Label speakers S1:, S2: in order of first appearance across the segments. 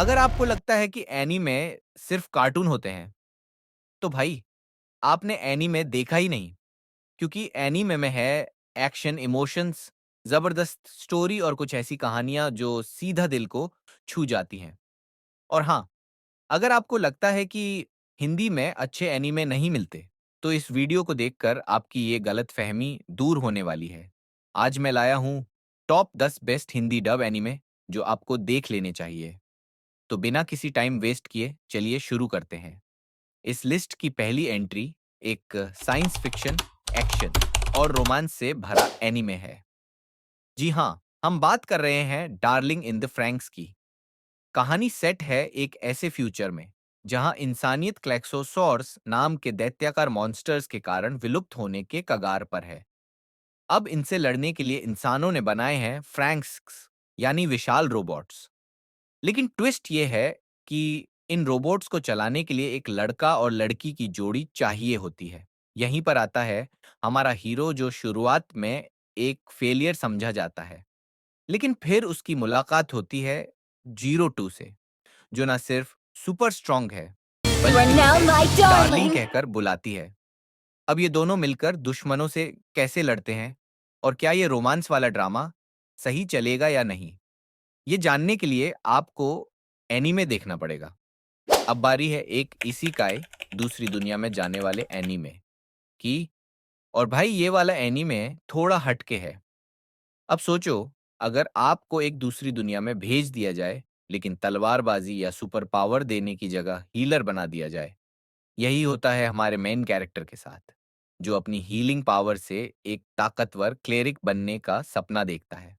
S1: अगर आपको लगता है कि एनीमे सिर्फ कार्टून होते हैं, तो भाई आपने एनीमे देखा ही नहीं, क्योंकि एनीमे में है एक्शन, इमोशंस, ज़बरदस्त स्टोरी और कुछ ऐसी कहानियाँ जो सीधा दिल को छू जाती हैं। और हाँ, अगर आपको लगता है कि हिंदी में अच्छे एनीमे नहीं मिलते, तो इस वीडियो को देखकर आपकी ये गलतफ़हमी दूर होने वाली है। आज मैं लाया हूँ top 10 best Hindi dub anime जो आपको देख लेने चाहिए। तो बिना किसी टाइम वेस्ट किए चलिए शुरू करते हैं। इस लिस्ट की पहली एंट्री एक साइंस फिक्शन, एक्शन और रोमांस से भरा एनीमे है। जी हाँ, हम बात कर रहे हैं डार्लिंग इन द फ्रैंक्स की। कहानी सेट है एक ऐसे फ्यूचर में जहां इंसानियत क्लेक्सोसॉर्स नाम के दैत्याकार मॉन्स्टर्स के कारण विलुप्त होने के कगार पर है। अब इनसे लड़ने के लिए इंसानों ने बनाए हैं फ्रैंक्स, यानी विशाल रोबोट्स। लेकिन ट्विस्ट ये है कि इन रोबोट्स को चलाने के लिए एक लड़का और लड़की की जोड़ी चाहिए होती है। यहीं पर आता है हमारा हीरो, जो शुरुआत में एक फेलियर समझा जाता है, लेकिन फिर उसकी मुलाकात होती है जीरो टू से, जो ना सिर्फ सुपर स्ट्रांग है,
S2: You are
S1: बल्कि
S2: now
S1: उसे
S2: my
S1: डार्लिंग
S2: darling.
S1: कहकर बुलाती है। अब ये दोनों मिलकर दुश्मनों से कैसे लड़ते हैं और क्या ये रोमांस वाला ड्रामा सही चलेगा या नहीं, ये जानने के लिए आपको एनीमे देखना पड़ेगा। अब बारी है एक इसेकाई, दूसरी दुनिया में जाने वाले एनीमे की। और भाई ये वाला एनीमे थोड़ा हटके है। अब सोचो, अगर आपको एक दूसरी दुनिया में भेज दिया जाए, लेकिन तलवारबाजी या सुपर पावर देने की जगह हीलर बना दिया जाए। यही होता है हमारे मेन कैरेक्टर के साथ, जो अपनी हीलिंग पावर से एक ताकतवर क्लेरिक बनने का सपना देखता है।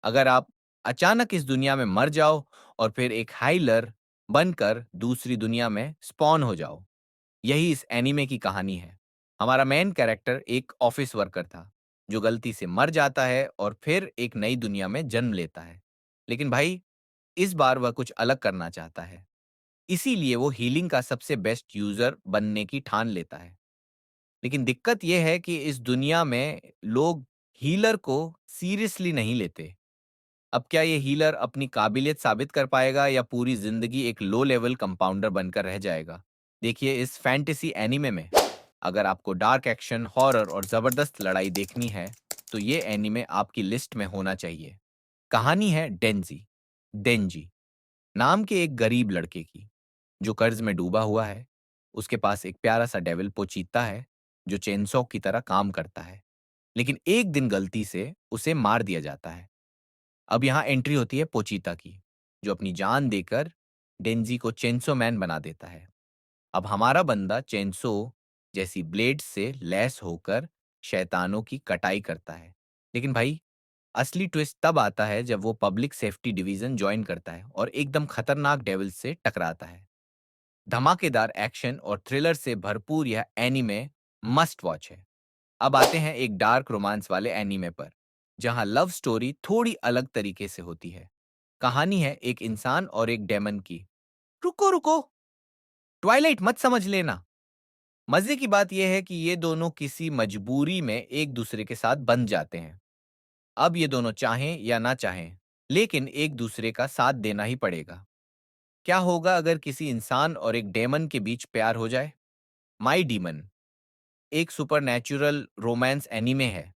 S1: अगर आप अचानक इस दुनिया में मर जाओ और फिर एक हाइलर बनकर दूसरी दुनिया में स्पॉन हो जाओ। यही इस एनीमे की कहानी है। हमारा मेन कैरेक्टर एक ऑफिस वर्कर था, जो गलती से मर जाता है और फिर एक नई दुनिया में जन्म लेता है। लेकिन भाई, इस बार वह कुछ अलग करना चाहता है। इसीलिए वो हीलिंग का सबसे बेस्ट यूजर बनने की ठान लेता है। लेकिन दिक्कत यह है कि इस दुनिया में लोग हीलर को सीरियसली नहीं लेते। अब क्या ये हीलर अपनी काबिलियत साबित कर पाएगा या पूरी जिंदगी एक लो लेवल कंपाउंडर बनकर रह जाएगा? देखिए इस फैंटेसी एनीमे में। अगर आपको डार्क एक्शन, हॉरर और जबरदस्त लड़ाई देखनी है, तो ये एनीमे आपकी लिस्ट में होना चाहिए। कहानी है डेंजी नाम के एक गरीब लड़के की, जो कर्ज में डूबा हुआ है। उसके पास एक प्यारा सा डेविल पोचीता है, जो चेनसॉ की तरह काम करता है। लेकिन एक दिन गलती से उसे मार दिया जाता है। अब यहाँ एंट्री होती है पोचीता की, जो अपनी जान देकर डेंजी को चेंसो मैन बना देता है। अब हमारा बंदा चेंसो जैसी ब्लेड से लैस होकर शैतानों की कटाई करता है। लेकिन भाई, असली ट्विस्ट तब आता है जब वो पब्लिक सेफ्टी डिवीजन ज्वाइन करता है और एकदम खतरनाक डेविल से टकराता है। धमाकेदार एक्शन और थ्रिलर से भरपूर यह एनीमे मस्ट वॉच है। अब आते हैं एक डार्क रोमांस वाले एनीमे पर, जहां लव स्टोरी थोड़ी अलग तरीके से होती है। कहानी है एक इंसान और एक डेमन की। रुको रुको, ट्वाइलाइट मत समझ लेना। मजे की बात यह है कि ये दोनों किसी मजबूरी में एक दूसरे के साथ बंध जाते हैं। अब ये दोनों चाहें या ना चाहें, लेकिन एक दूसरे का साथ देना ही पड़ेगा। क्या होगा अगर किसी इंसान और एक डेमन के बीच प्यार हो जाए? माई डीमन एक सुपरनैचुरल रोमांस एनीमे है,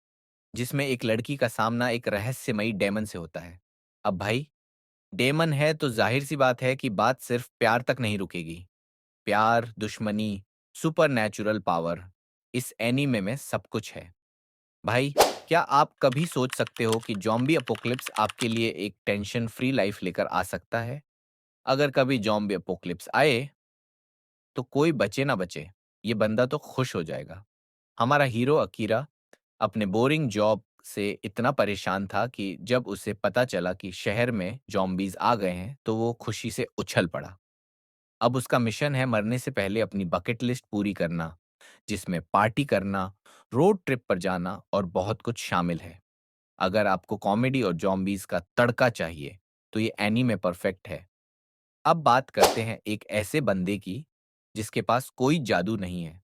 S1: जिसमें एक लड़की का सामना एक रहस्यमयी डेमन से होता है। अब भाई, डेमन है तो जाहिर सी बात है कि बात सिर्फ प्यार तक नहीं रुकेगी। प्यार, दुश्मनी, सुपरनैचुरल पावर, इस एनीमे में सब कुछ है। भाई, क्या आप कभी सोच सकते हो कि ज़ॉम्बी अपोकलिप्स आपके लिए एक टेंशन फ्री लाइफ लेकर आ सकता है? अगर कभी ज़ॉम्बी अपोकलिप्स आए, तो कोई बचे ना बचे, ये बंदा तो खुश हो जाएगा। हमारा हीरो अकीरा अपने बोरिंग जॉब से इतना परेशान था कि जब उसे पता चला कि शहर में ज़ॉम्बीज़ आ गए हैं, तो वो खुशी से उछल पड़ा। अब उसका मिशन है मरने से पहले अपनी बकेट लिस्ट पूरी करना, जिसमें पार्टी करना, रोड ट्रिप पर जाना और बहुत कुछ शामिल है। अगर आपको कॉमेडी और ज़ॉम्बीज़ का तड़का चाहिए, तो ये एनीमे परफेक्ट है। अब बात करते हैं एक ऐसे बंदे की, जिसके पास कोई जादू नहीं है,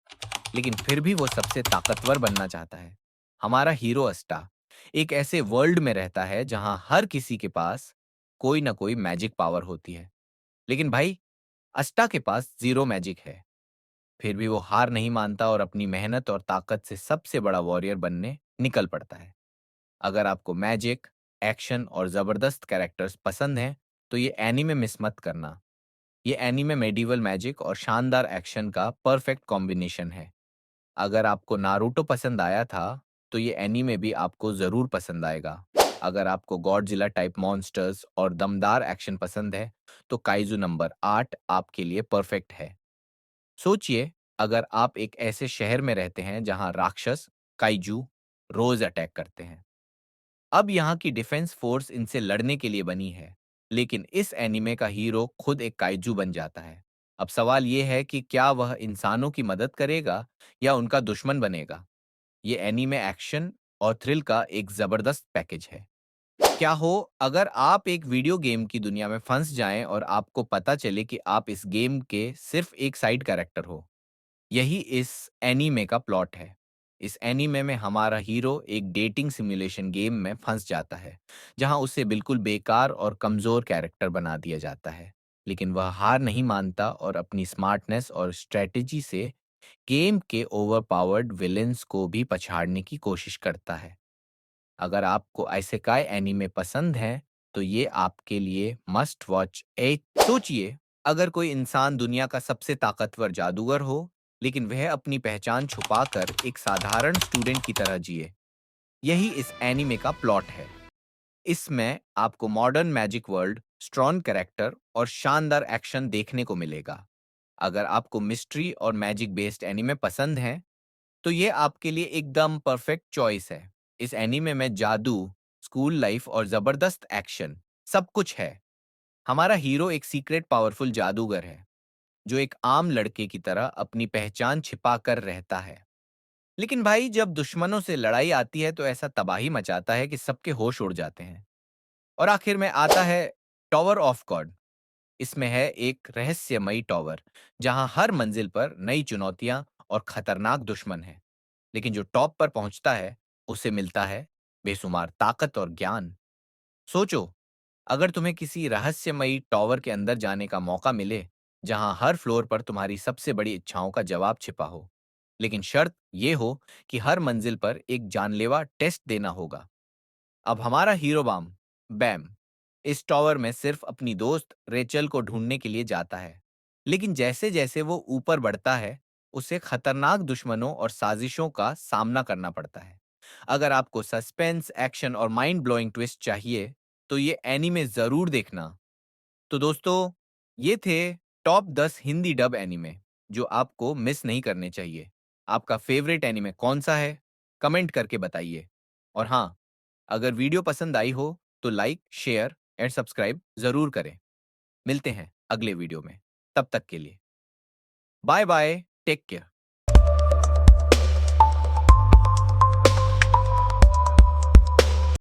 S1: लेकिन फिर भी वो सबसे ताकतवर बनना चाहता है। हमारा हीरो अस्टा एक ऐसे वर्ल्ड में रहता है जहां हर किसी के पास कोई ना कोई मैजिक पावर होती है। लेकिन भाई, अस्टा के पास ज़ीरो मैजिक है। फिर भी वो हार नहीं मानता और अपनी मेहनत और ताकत से सबसे बड़ा वॉरियर बनने निकल पड़ता है। अगर आपको मैजिक, एक्शन और ज़बरदस्त कैरेक्टर्स पसंद हैं, तो ये एनीमे मिस मत करना। ये एनीमे मेडिवल मैजिक और शानदार एक्शन का परफेक्ट कॉम्बिनेशन है। अगर आपको नारुतो पसंद आया था, तो ये एनीमे भी आपको ज़रूर पसंद आएगा। अगर आपको गॉडजिला टाइप मॉन्स्टर्स और दमदार एक्शन पसंद है, तो काइज़ू नंबर 8 आपके लिए परफेक्ट है। सोचिए, अगर आप एक ऐसे शहर में रहते हैं जहां राक्षस, काइजू, रोज़ अटैक करते हैं। अब यहाँ की डिफेंस फोर्स इनसे लड़ने के लिए बनी है, लेकिन इस एनीमे का हीरो खुद एक काइजू बन जाता है। अब सवाल ये है कि क्या वह इंसानों की मदद करेगा या उनका दुश्मन बनेगा? ये एनीमे एक्शन और थ्रिल का एक जबरदस्त पैकेज है। क्या हो अगर आप एक वीडियो गेम की दुनिया में फंस जाएं और आपको पता चले कि आप इस गेम के सिर्फ एक साइड कैरेक्टर हो? यही इस एनीमे का प्लॉट है। इस एनीमे में हमारा हीरो एक डेटिंग सिमुलेशन गेम में फंस जाता है, जहां उसे बिल्कुल बेकार और कमजोर कैरेक्टर बना दिया जाता है। लेकिन वह हार नहीं मानता और अपनी स्मार्टनेस और स्ट्रेटेजी से गेम के ओवरपावर्ड विलेंस को भी पछाड़ने की कोशिश करता है। अगर आपको आइसेकाई एनीमे पसंद है, तो ये आपके लिए मस्ट वॉच ए। सोचिए, अगर कोई इंसान दुनिया का सबसे ताकतवर जादूगर हो, लेकिन वह अपनी पहचान छुपाकर एक साधारण स्टूडेंट की तरह जिए। यही इस एनीमे का प्लॉट है। इसमें आपको modern magic world, strong character और शानदार एक्शन देखने को मिलेगा। अगर आपको मिस्ट्री और मैजिक बेस्ड एनीमे पसंद हैं, तो ये आपके लिए एकदम परफेक्ट चॉइस है। इस एनीमे में जादू, स्कूल लाइफ और जबरदस्त एक्शन सब कुछ है। हमारा हीरो एक सीक्रेट पावरफुल जादूगर है, जो एक आम लड़के की तरह अपनी पहचान छिपा कर रहता है। लेकिन भाई, जब दुश्मनों से लड़ाई आती है तो ऐसा तबाही मचाता है कि सबके होश उड़ जाते हैं। और आखिर में आता है टॉवर ऑफ गॉड। इसमें है एक रहस्यमयी टॉवर, जहां हर मंजिल पर नई चुनौतियां और खतरनाक दुश्मन हैं। लेकिन जो टॉप पर पहुंचता है, उसे मिलता है बेशुमार ताकत और ज्ञान। सोचो, अगर तुम्हें किसी रहस्यमयी टॉवर के अंदर जाने का मौका मिले, जहां हर फ्लोर पर तुम्हारी सबसे बड़ी इच्छाओं का जवाब छिपा हो, लेकिन शर्त यह हो कि हर मंजिल पर एक जानलेवा टेस्ट देना होगा। अब हमारा हीरो बैम इस टॉवर में सिर्फ अपनी दोस्त रेचल को ढूंढने के लिए जाता है। लेकिन जैसे जैसे वो ऊपर बढ़ता है, उसे खतरनाक दुश्मनों और साजिशों का सामना करना पड़ता है। अगर आपको सस्पेंस, एक्शन और माइंड ब्लोइंग ट्विस्ट चाहिए, तो ये एनीमे जरूर देखना। तो दोस्तों, ये थे टॉप 10 हिंदी डब एनीमे जो आपको मिस नहीं करने चाहिए। आपका फेवरेट एनीमे कौन सा है? कमेंट करके बताइए। और हाँ, अगर वीडियो पसंद आई हो, तो लाइक, शेयर एंड सब्सक्राइब जरूर करें। मिलते हैं अगले वीडियो में। तब तक के लिए बाय बाय, टेक केयर।